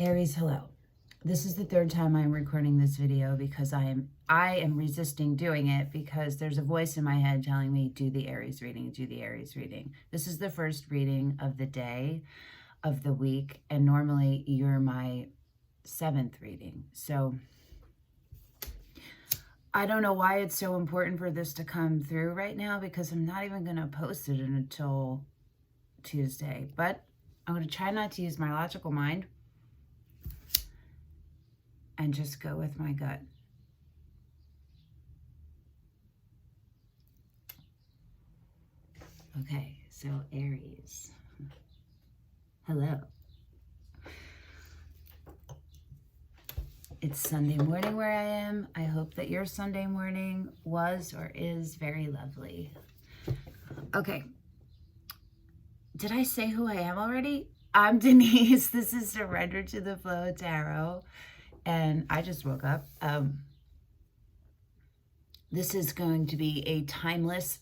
Aries, hello. This is the third time I'm recording this video because I am resisting doing it because there's a voice in my head telling me, do the Aries reading, do the Aries reading. This is the first reading of the day, of the week, and normally you're my 7th reading. So I don't know why it's so important for this to come through right now because I'm not even going to post it until Tuesday. But I'm going to try not to use my logical mind and just go with my gut. Okay, so Aries. Hello. It's Sunday morning where I am. I hope that your Sunday morning was or is very lovely. Okay. Did I say who I am already? I'm Denise. This is Surrender to the Flow Tarot. And I just woke up. This is going to be a timeless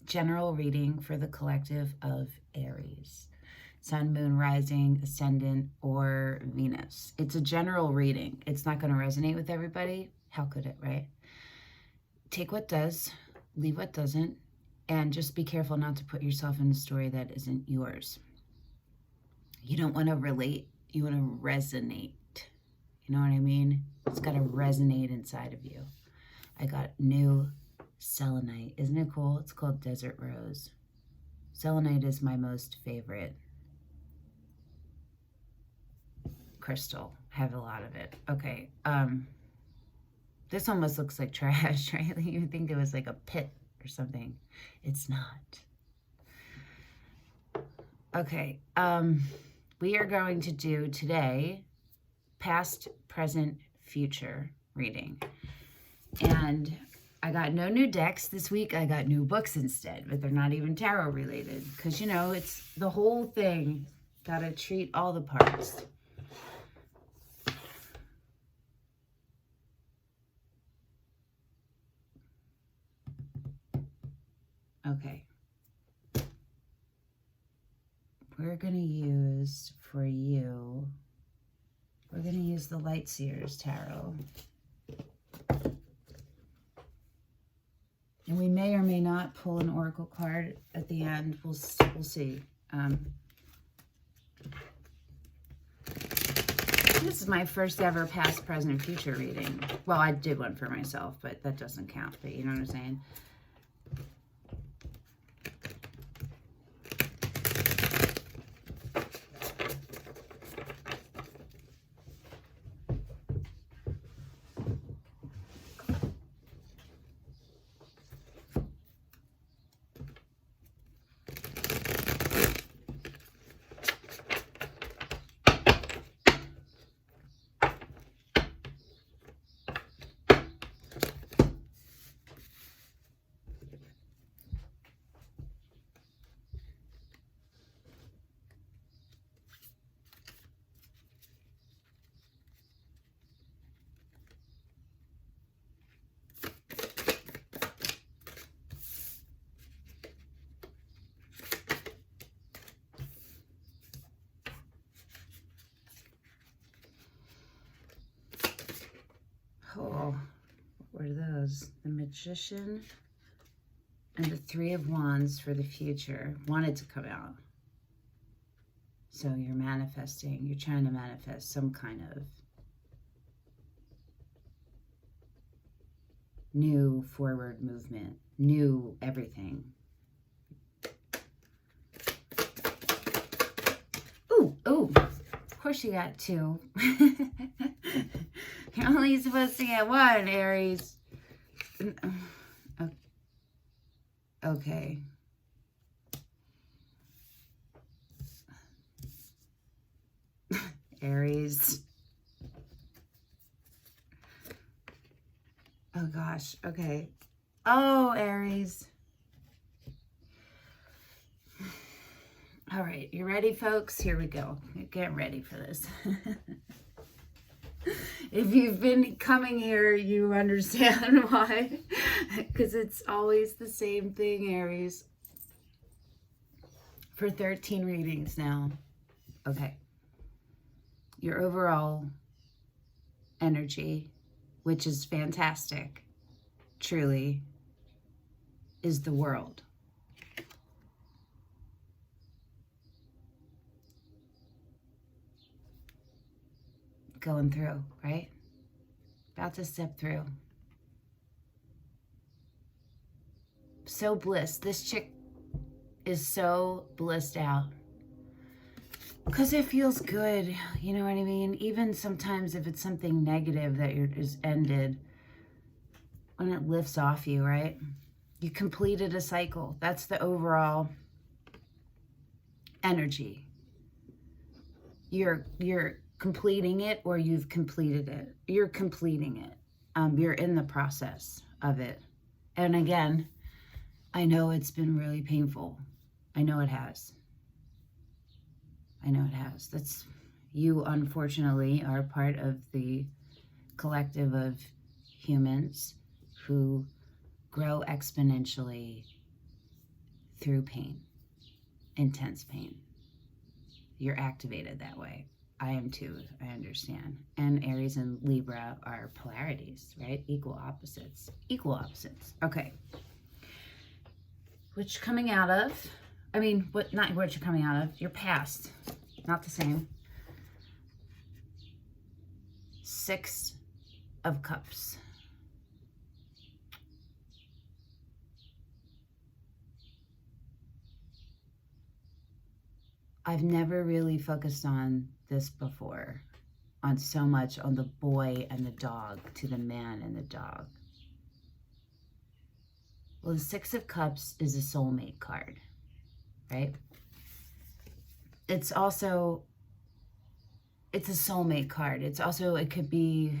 general reading for the collective of Aries. Sun, Moon, Rising, Ascendant, or Venus. It's a general reading. It's not going to resonate with everybody. How could it, right? Take what does, leave what doesn't, and just be careful not to put yourself in a story that isn't yours. You don't want to relate. You want to resonate. You know what I mean? It's got to resonate inside of you. I got new selenite. Isn't it cool? It's called Desert Rose. Selenite is my most favorite crystal. I have a lot of it. Okay. This almost looks like trash, right? You think it was like a pit or something. It's not. Okay. We are going to do today past, present, future reading. And I got no new decks this week. I got new books instead, but they're not even tarot related because, you know, it's the whole thing. Got to treat all the parts. Okay. We're going to use, for you, we're going to use the LightSeer's Tarot. And we may or may not pull an oracle card at the end. We'll see. This is my first ever past, present, future reading. Well, I did one for myself, but that doesn't count. But you know what I'm saying? Oh, what were those? The Magician and the Three of Wands for the future. Wanted to come out. So you're manifesting. You're trying to manifest some kind of new forward movement. New everything. Ooh, ooh. Of course you got two. You're only supposed to get one, Aries. Okay. Aries. Oh, gosh. Okay. Oh, Aries. All right. You ready, folks? Here we go. Get ready for this. If you've been coming here, you understand why. Because it's always the same thing, Aries. For 13 readings now. Okay. your overall energy, which is fantastic, truly, is the world. Going through, right? About to step through. So blissed. This chick is so blissed out. Because it feels good, you know what I mean? Even sometimes if it's something negative that is ended, when it lifts off you, right? You completed a cycle. That's the overall energy. You're completing it, or you've completed it. You're completing it. You're in the process of it. And again, I know it's been really painful. I know it has. I know it has. That's, you unfortunately are part of the collective of humans who grow exponentially through pain, intense pain. You're activated that way. I am too, I understand. And Aries and Libra are polarities, right? Equal opposites. Equal opposites. Okay. What you're coming out of, not what you're coming out of, your past. Not the same. 6 of Cups. I've never really focused on this before, on so much on the boy and the dog to the man and the dog. Well, the 6 of Cups is a soulmate card, right? It's also, it's a soulmate card. It's also, it could be,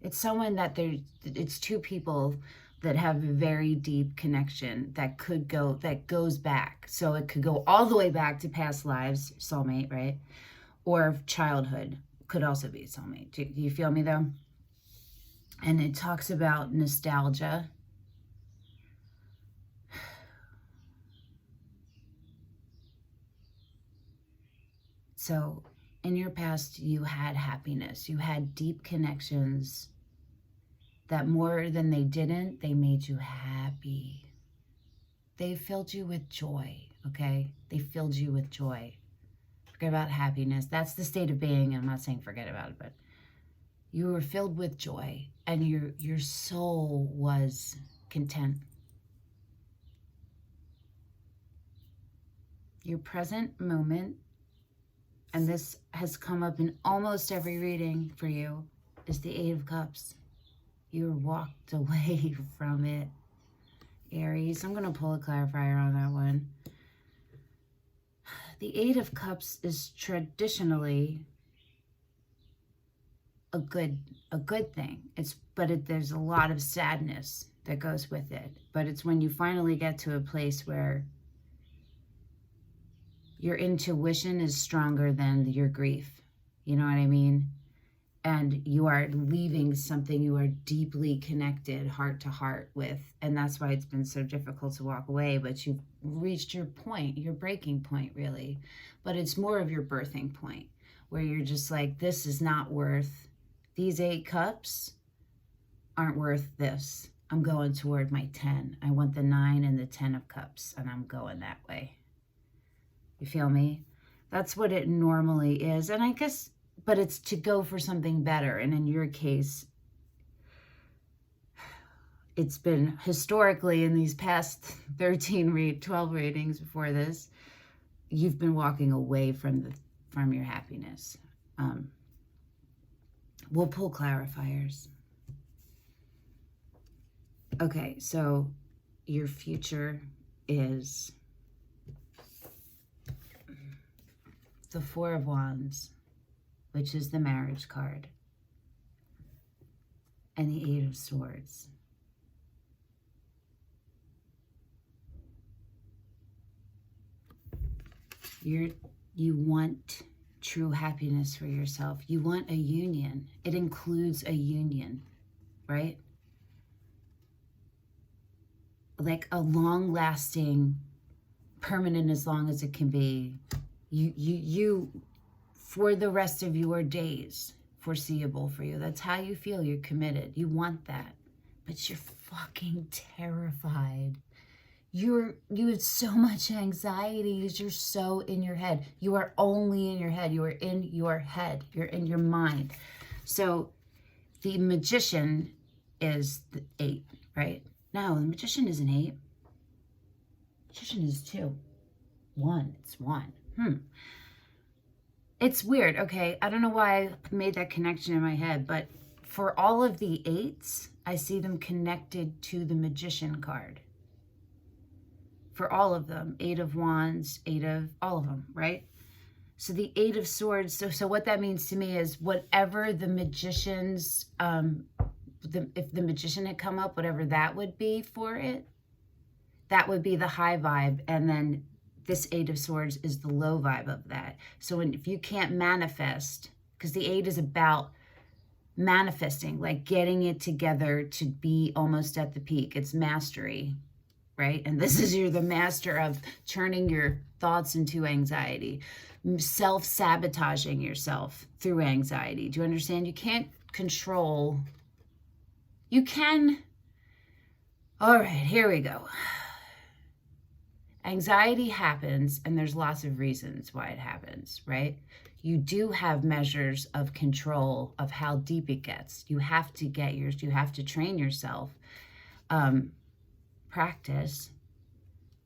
it's someone that it's 2 people that have a very deep connection that could go, that goes back. So it could go all the way back to past lives, soulmate, right? Or childhood could also be a soulmate. Do you feel me though? And it talks about nostalgia. So in your past, you had happiness. You had deep connections that more than they didn't, they made you happy. They filled you with joy, okay? They filled you with joy. Forget about happiness. That's the state of being. I'm not saying forget about it, but you were filled with joy and your soul was content. Your present moment, and this has come up in almost every reading for you, is the 8 of Cups. You walked away from it, Aries. I'm going to pull a clarifier on that one. The 8 of Cups is traditionally a good thing. There's a lot of sadness that goes with it. But it's when you finally get to a place where your intuition is stronger than your grief. You know what I mean? And you are leaving something you are deeply connected heart to heart with. And that's why it's been so difficult to walk away. But you've reached your point, your breaking point, really. But it's more of your birthing point, where you're just like, this is not worth, these 8 cups aren't worth this. I'm going toward my 10. I want the 9 and the 10 of Cups, and I'm going that way. You feel me? That's what it normally is. And I guess, but it's to go for something better. And in your case, it's been historically in these past 12 readings before this, you've been walking away from your happiness. We'll pull clarifiers. Okay, so your future is the 4 of Wands, which is the marriage card, and the 8 of Swords. You want true happiness for yourself. You want a union. It includes a union, right? Like a long-lasting, permanent as long as it can be. You for the rest of your days, foreseeable for you. That's how you feel. You're committed. You want that. But you're fucking terrified. You have so much anxiety because you're so in your head. You are only in your head. You are in your head. You're in your mind. So the Magician is the 8, right? No, the Magician is an 8. Magician is 2. 1. It's 1. It's weird. Okay, I don't know why I made that connection in my head, but for all of the 8s, I see them connected to the Magician card. For all of them, 8 of Wands, 8 of, all of them, right? So the 8 of Swords, so what that means to me is whatever the Magician's, if the Magician had come up, whatever that would be for it, that would be the high vibe. And then this 8 of Swords is the low vibe of that. So if you can't manifest, because the 8 is about manifesting, like getting it together to be almost at the peak. It's mastery, right? And this is, you're the master of turning your thoughts into anxiety, self-sabotaging yourself through anxiety. Do you understand? You can't control. You can. All right, here we go. Anxiety happens, and there's lots of reasons why it happens, right? You do have measures of control of how deep it gets. You have to get yours. You have to train yourself. Practice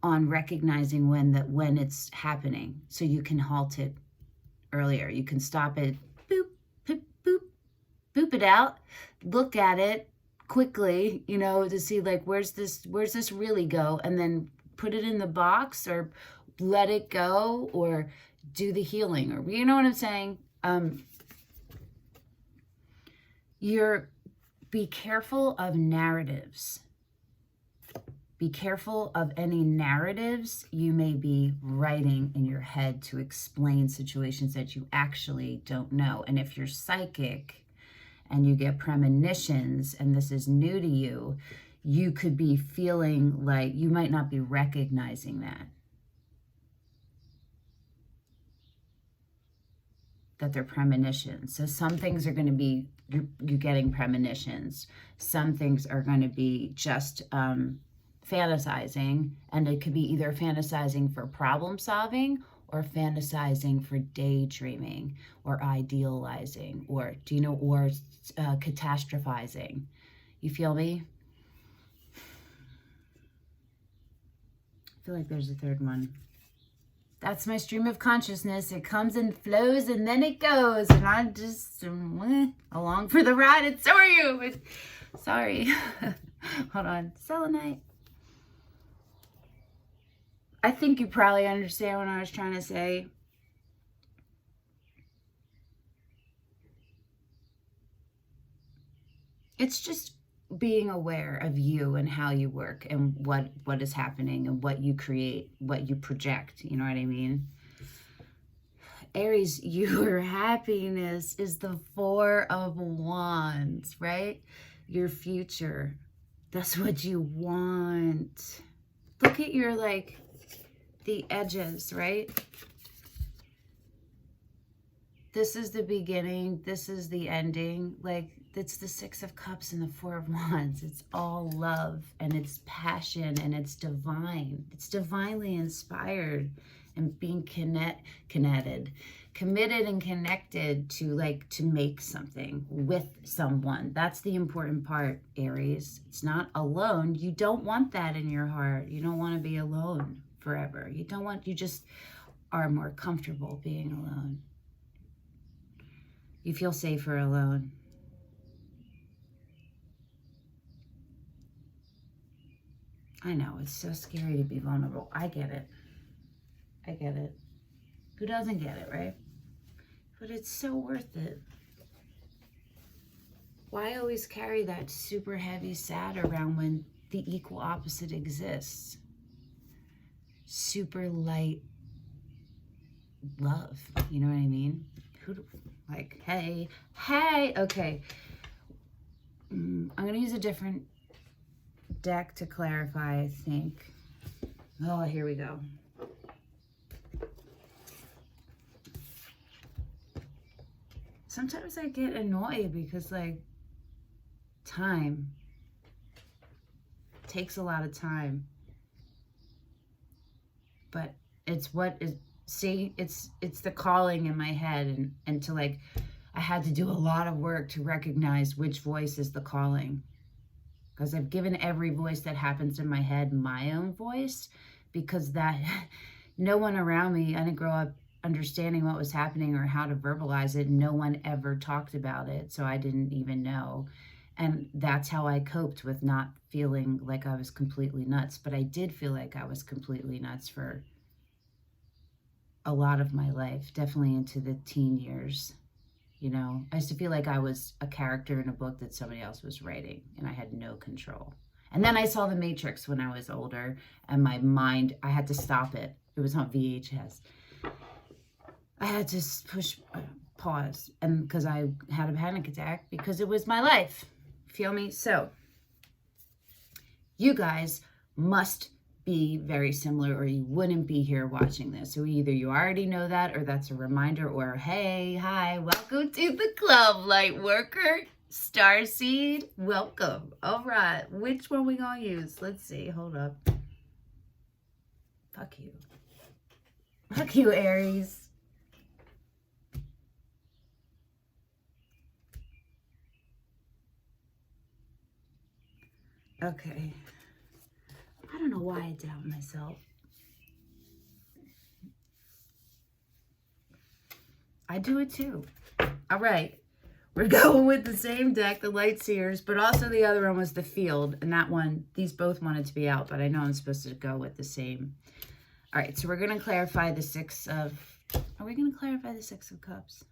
on recognizing when it's happening, so you can halt it earlier. You can stop it, boop, boop, boop, boop it out, look at it quickly, you know, to see like, where's this really go, and then put it in the box or let it go or do the healing, or, you know what I'm saying? Be careful of narratives. Be careful of any narratives you may be writing in your head to explain situations that you actually don't know. And if you're psychic and you get premonitions and this is new to you, you could be feeling like you might not be recognizing that they're premonitions. So some things are going to be you're getting premonitions. Some things are going to be just fantasizing, and it could be either fantasizing for problem solving or fantasizing for daydreaming or idealizing, or or catastrophizing. You feel me? I feel like there's a third one. That's my stream of consciousness. It comes and flows and then it goes, and I'm just along for the ride, and so are you. Sorry. Hold on. Selenite. I think you probably understand what I was trying to say. It's just being aware of you and how you work and what is happening and what you create, what you project. You know what I mean? Aries, your happiness is the 4 of Wands, right? Your future. That's what you want. Look at your, like, the edges, right? This is the beginning. This is the ending. Like, it's the 6 of Cups and the 4 of Wands. It's all love, and it's passion, and it's divine. It's divinely inspired, and being committed and connected to make something with someone. That's the important part, Aries. It's not alone. You don't want that in your heart. You don't want to be alone forever. You just are more comfortable being alone. You feel safer alone. I know, it's so scary to be vulnerable. I get it. I get it. Who doesn't get it, right? But it's so worth it. Why always carry that super heavy sad around when the equal opposite exists? Super light love. You know what I mean? Like, hey, okay. I'm going to use a different deck to clarify, I think. Oh, here we go. sometimes I get annoyed because, like, time takes a lot of time. But it's what is, see, it's the calling in my head, and to, like, I had to do a lot of work to recognize which voice is the calling. Because I've given every voice that happens in my head my own voice, because that no one around me, I didn't grow up understanding what was happening or how to verbalize it. No one ever talked about it, so I didn't even know. And that's how I coped with not feeling like I was completely nuts. But I did feel like I was completely nuts for a lot of my life, definitely into the teen years. You know, I used to feel like I was a character in a book that somebody else was writing, and I had no control. And then I saw The Matrix when I was older, and my mind, I had to stop it. It was on VHS. I had to push pause, and because I had a panic attack, because it was my life. Feel me? So you guys must be very similar, or you wouldn't be here watching this. So either you already know that, or that's a reminder, or hey, hi, welcome to the club, light worker, starseed, welcome. All right, which one we gonna use? Let's see, hold up. Fuck you. Fuck you, Aries. Okay. I don't know why I doubt myself. I do it too. All right. We're going with the same deck, the LightSeers, but also the other one was the Field. And that one, these both wanted to be out, but I know I'm supposed to go with the same. All right, so we're going to clarify the Six of... Are we going to clarify the Six of Cups?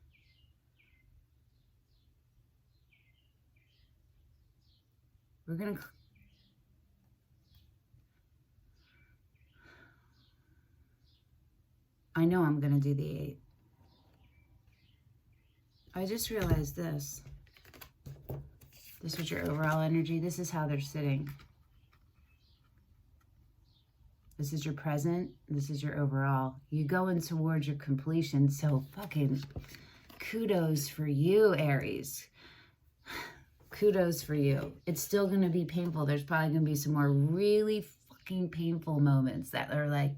We're going to... I know I'm going to do the 8. I just realized this. This was your overall energy. This is how they're sitting. This is your present. This is your overall. You going towards your completion. So fucking kudos for you, Aries. Kudos for you. It's still going to be painful. There's probably going to be some more really fucking painful moments that are like...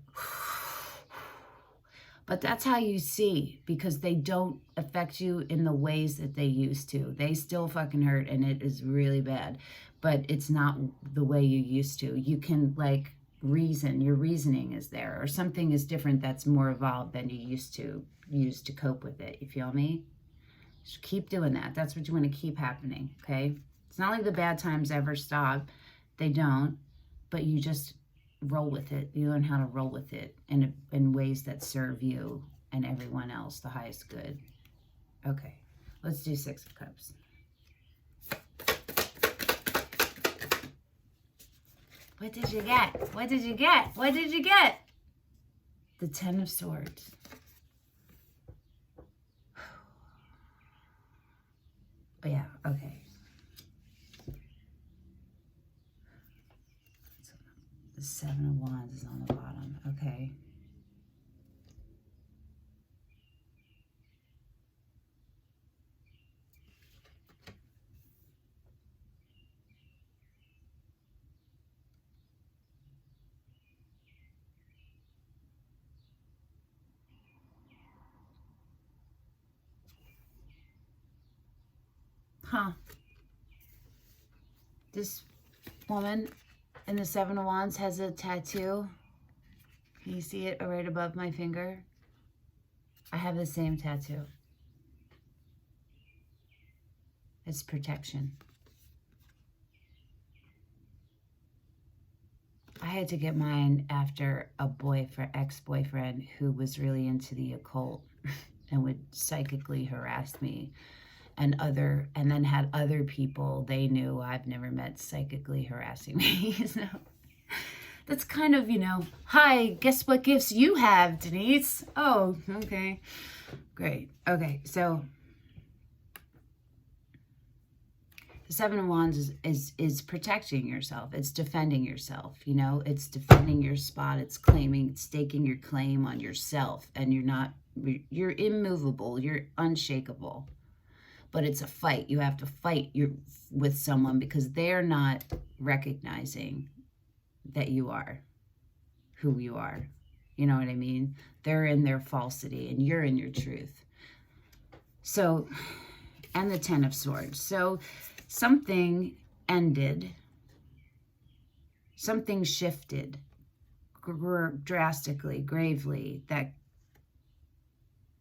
But that's how you see, because they don't affect you in the ways that they used to. They still fucking hurt, and it is really bad. But it's not the way you used to. You can, like, reason. Your reasoning is there. Or something is different that's more evolved than you used to use to cope with it. You feel me? Just keep doing that. That's what you want to keep happening, okay? It's not like the bad times ever stop. They don't. But you just... roll with it. You learn how to roll with it in ways that serve you and everyone else the highest good. Okay, let's do Six of Cups. What did you get? What did you get? What did you get? The Ten of Swords. Oh yeah, okay. The Seven of Wands is on the bottom. Okay. Huh. This woman in the Seven of Wands has a tattoo. Can you see it right above my finger? I have the same tattoo. It's protection. I had to get mine after a ex-boyfriend who was really into the occult and would psychically harass me, and then had other people they knew I've never met psychically harassing me. So that's kind of, you know, hi, guess what gifts you have, Denise? Oh, okay, great. Okay, so the Seven of Wands is protecting yourself. It's defending yourself, you know. It's defending your spot. It's staking your claim on yourself. And you're immovable. You're unshakable. but it's a fight. You have to fight with someone because they're not recognizing that you are who you are. You know what I mean? They're in their falsity and you're in your truth. So, and the Ten of Swords. So something ended. Something shifted drastically, gravely, that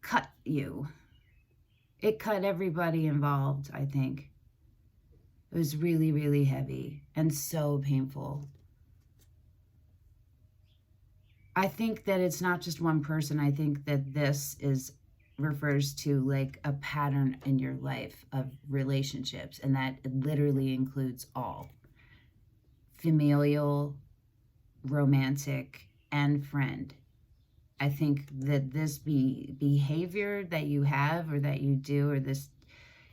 cut you. It cut everybody involved, I think. It was really, really heavy and so painful. I think that it's not just one person. I think that this refers to like a pattern in your life of relationships, and that it literally includes all. Familial, romantic, and friend. I think that this behavior that you have or that you do, or this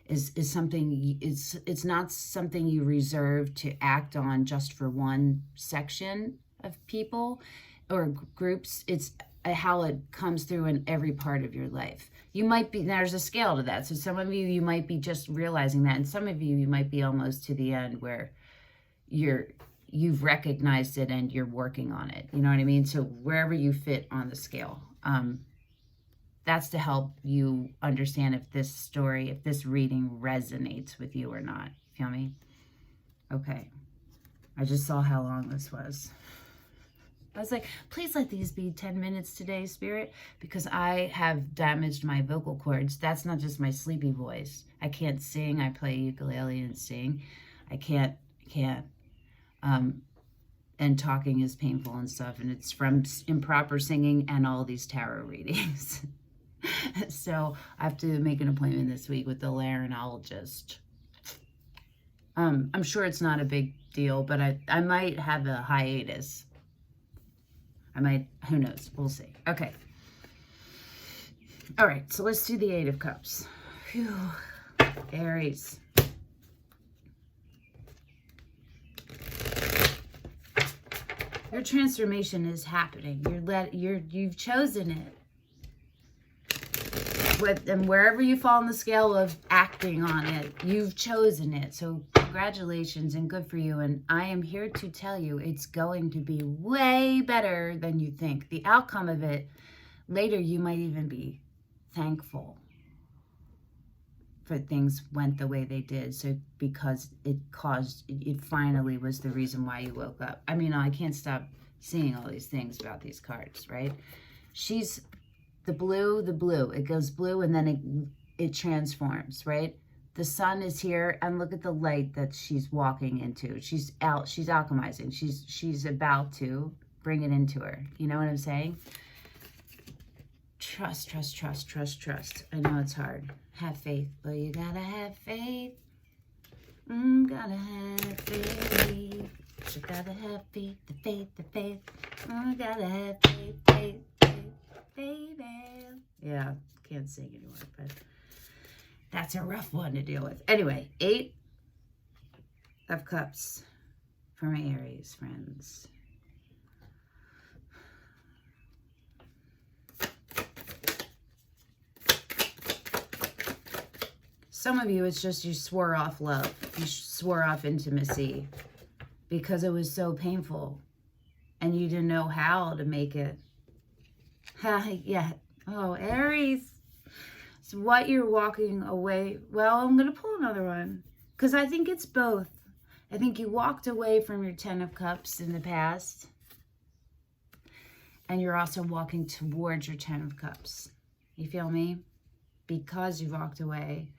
is something, it's not something you reserve to act on just for one section of people or groups. It's how it comes through in every part of your life. You might be, there's a scale to that. So some of you might be just realizing that, and some of you might be almost to the end where you've recognized it and you're working on it. You know what I mean? So wherever you fit on the scale, that's to help you understand if this story, if this reading resonates with you or not. Feel me? Okay. I just saw how long this was. I was like, please let these be 10 minutes today, Spirit, because I have damaged my vocal cords. That's not just my sleepy voice. I can't sing. I play ukulele and sing. I can't. And talking is painful and stuff, and it's from improper singing and all these tarot readings. So I have to make an appointment this week with the laryngologist. I'm sure it's not a big deal, but I might have a hiatus. I might, who knows? We'll see. Okay. All right, so let's do the Eight of Cups. Whew. Aries. Your transformation is happening. You've chosen it. And wherever you fall on the scale of acting on it, you've chosen it. So congratulations and good for you. And I am here to tell you it's going to be way better than you think. The outcome of it, later you might even be thankful for things went the way they did. So because it finally was the reason why you woke up. I mean, I can't stop seeing all these things about these cards, right? She's the blue. It goes blue and then it transforms, right? The sun is here, and look at the light that she's walking into. She's alchemizing. She's about to bring it into her. You know what I'm saying? Trust, trust, trust, trust, trust. I know it's hard. Have faith, but you gotta have faith. Gotta have faith. You gotta have faith, the faith, the faith. Gotta have faith, faith, faith, baby. Yeah, can't sing anymore, but that's a rough one to deal with. Anyway, 8 of Cups for my Aries friends. Some of you, it's just you swore off love. You swore off intimacy because it was so painful and you didn't know how to make it. Yeah. Oh, Aries. It's what you're walking away. Well, I'm going to pull another one because I think it's both. I think you walked away from your 10 of Cups in the past, and you're also walking towards your 10 of Cups. You feel me? Because you walked away.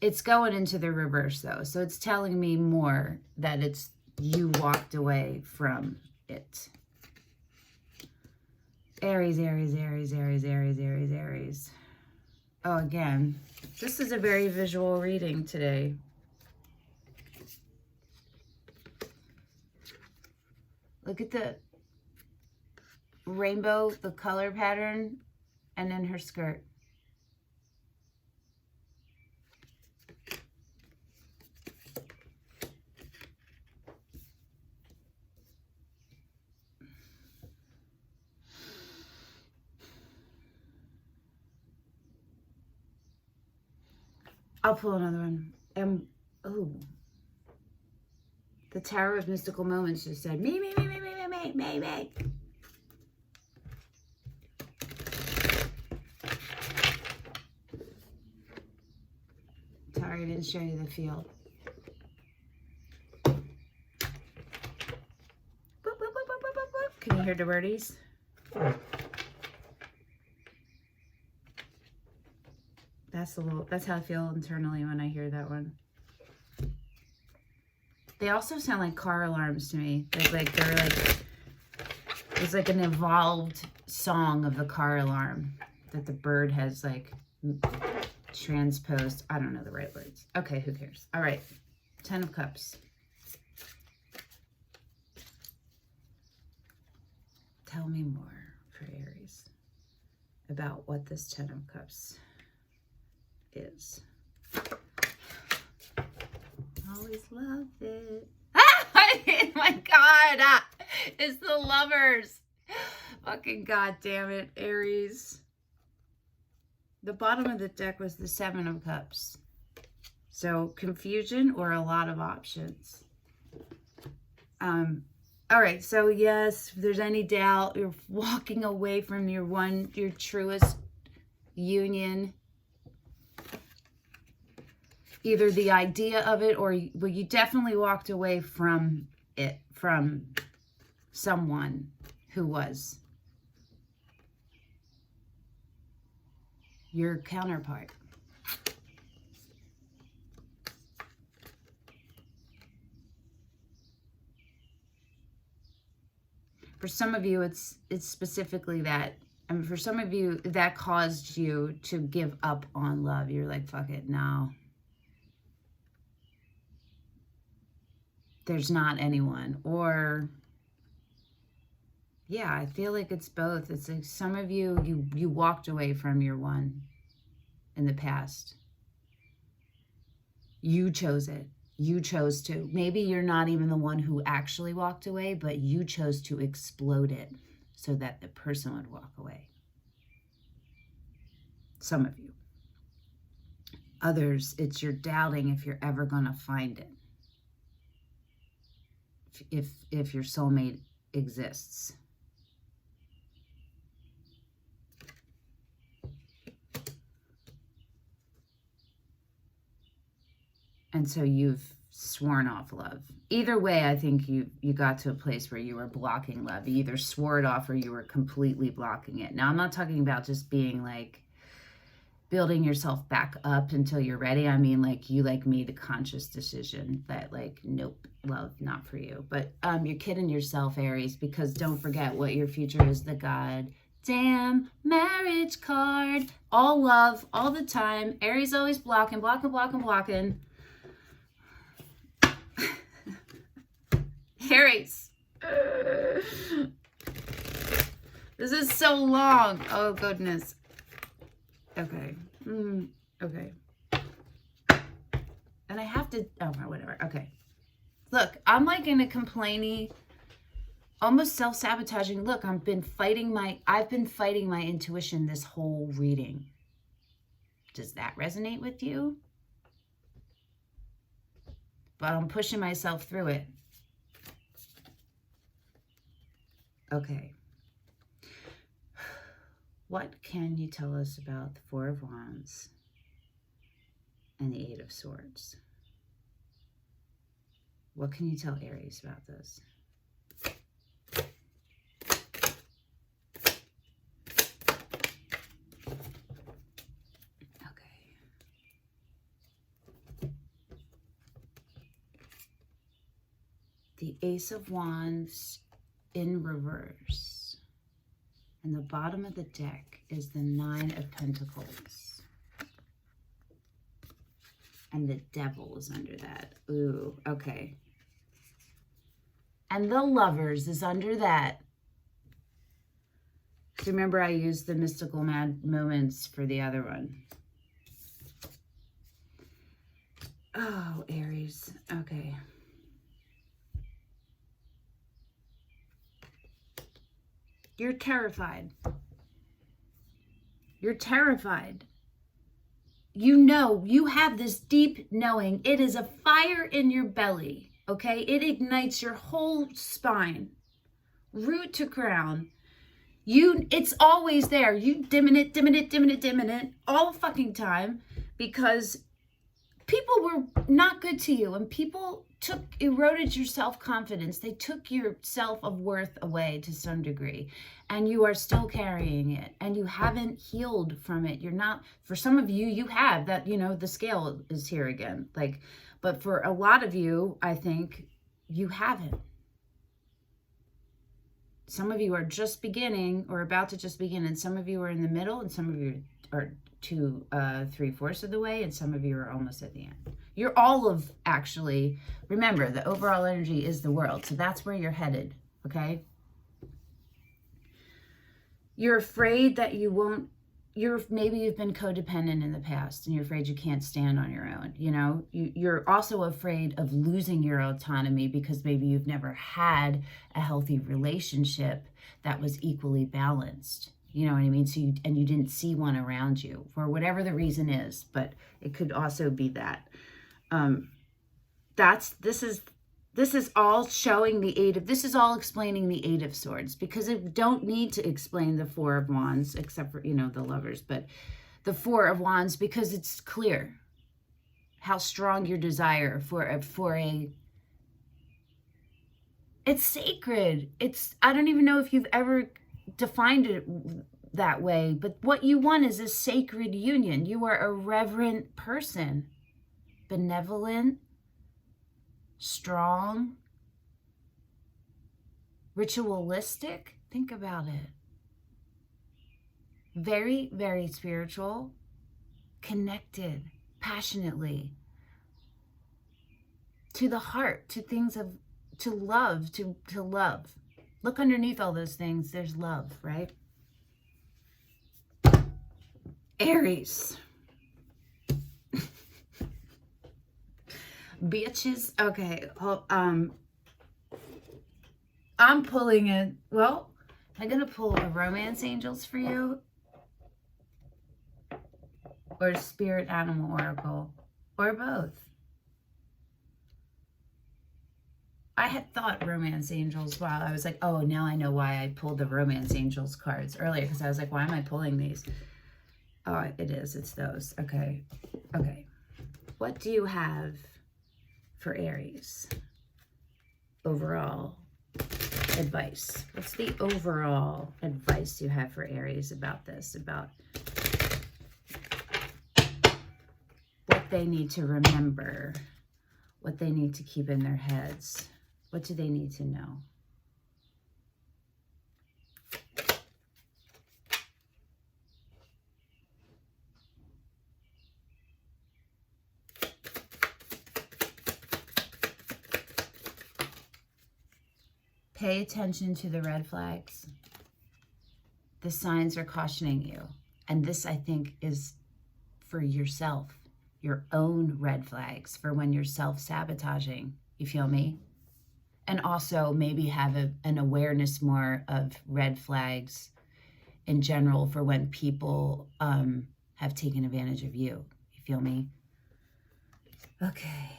It's going into the reverse, though. So it's telling me more that it's you walked away from it. Aries, Aries, Aries, Aries, Aries, Aries, Aries. Oh, again, this is a very visual reading today. Look at the rainbow, the color pattern, and then her skirt. I'll pull another one. Oh. The Tower of Mystical Moments just said, me. Sorry, I didn't show you the field. Boop, boop, boop, boop, boop, boop, boop. Can you hear the birdies? That's how I feel internally when I hear that one. They also sound like car alarms to me. It's like an evolved song of the car alarm that the bird has like transposed. I don't know the right words. Okay, who cares? All right, 10 of Cups. Tell me more for Aries about what this 10 of Cups is. Always love it. Oh my God. It's the Lovers. Fucking God damn it, Aries. The bottom of the deck was the 7 of Cups. So confusion or a lot of options. All right, so yes, if there's any doubt, you're walking away from your truest union. Either the idea of it or you definitely walked away from it, from someone who was your counterpart. For some of you, it's specifically that. I mean, for some of you, that caused you to give up on love. You're like, fuck it, no. There's not anyone. Or, yeah, I feel like it's both. It's like some of you walked away from your one in the past. You chose it. You chose to. Maybe you're not even the one who actually walked away, but you chose to explode it so that the person would walk away. Some of you. Others, it's you're doubting if you're ever going to find it. If your soulmate exists. And so you've sworn off love. Either way, I think you got to a place where you were blocking love. You either swore it off or you were completely blocking it. Now, I'm not talking about just being like building yourself back up until you're ready. I mean, like you made a conscious decision that like, nope, love, not for you. But you're kidding yourself, Aries, because don't forget what your future is, the goddamn marriage card. All love, all the time. Aries always blocking. Aries. This is so long. Oh, goodness. Okay. Okay. And I have to, oh, whatever. Okay. Look, I'm like in a complainy, almost self-sabotaging. Look, I've been fighting my intuition this whole reading. Does that resonate with you? But I'm pushing myself through it. Okay. What can you tell us about the Four of Wands and the Eight of Swords? What can you tell Aries about this? Okay. The Ace of Wands in reverse. And the bottom of the deck is the Nine of Pentacles. And the Devil is under that. Ooh, okay. And the Lovers is under that. So remember I used the mystical mad moments for the other one. Oh, Aries. Okay. You're terrified. You're terrified. you know, you have this deep knowing. It is a fire in your belly, okay? It ignites your whole spine, root to crown. It's always there. You dimming it all fucking time because people were not good to you and people eroded your self-confidence. They took your self-worth away to some degree, and you are still carrying it and you haven't healed from it. You're not, for some of you, you have that, you know, the scale is here again. Like, but for a lot of you, I think you haven't. Some of you are just beginning or about to just begin, and some of you are in the middle, and some of you are 3/4 of the way, and some of you are almost at the end. You're all of, actually, remember, the overall energy is the world, so that's where you're headed, okay? You're afraid that you won't, maybe you've been codependent in the past, and you're afraid you can't stand on your own, you know? You're also afraid of losing your autonomy because maybe you've never had a healthy relationship that was equally balanced. You know what I mean? So you didn't see one around you for whatever the reason is, but it could also be that. This is all showing the Eight of, this is all explaining the Eight of Swords, because it don't need to explain the Four of Wands, except for, you know, the Lovers, but the Four of Wands, because it's clear how strong your desire it's sacred. I don't even know if you've ever defined it that way, but what you want is a sacred union. You are a reverent person, benevolent, strong, ritualistic. Think about it. Very, very spiritual, connected, passionately to the heart, to things of, to love, to love. Look underneath all those things. There's love, right? Aries. Bitches. Okay. I'm pulling it. Well, I'm going to pull a romance angels for you, or spirit animal oracle, or both. I had thought romance angels while I was like, oh, now I know why I pulled the romance angels cards earlier, because I was like, why am I pulling these? Oh, it is. It's those. Okay. Okay. What do you have for Aries? Overall advice. What's the overall advice you have for Aries about this? About what they need to remember, what they need to keep in their heads. What do they need to know? Pay attention to the red flags. The signs are cautioning you. And this, I think, is for yourself, your own red flags for when you're self-sabotaging. You feel me? And also maybe have an awareness more of red flags in general for when people have taken advantage of you. You feel me? Okay.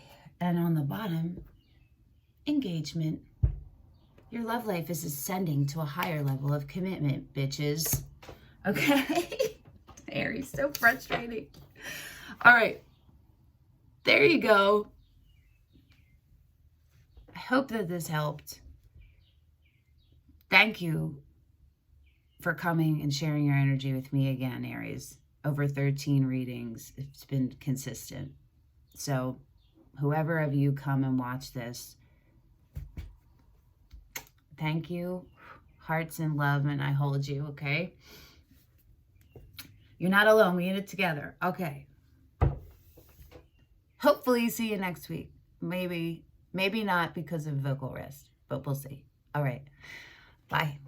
And on the bottom, engagement. Your love life is ascending to a higher level of commitment, bitches. Okay? Aries, so frustrating. All right. There you go. I hope that this helped. Thank you for coming and sharing your energy with me again, Aries. Over 13 readings. It's been consistent. So whoever of you come and watch this, thank you. Hearts and love, and I hold you, okay? You're not alone. We in it together. Okay. Hopefully see you next week. Maybe not because of vocal rest, but we'll see. All right. Bye.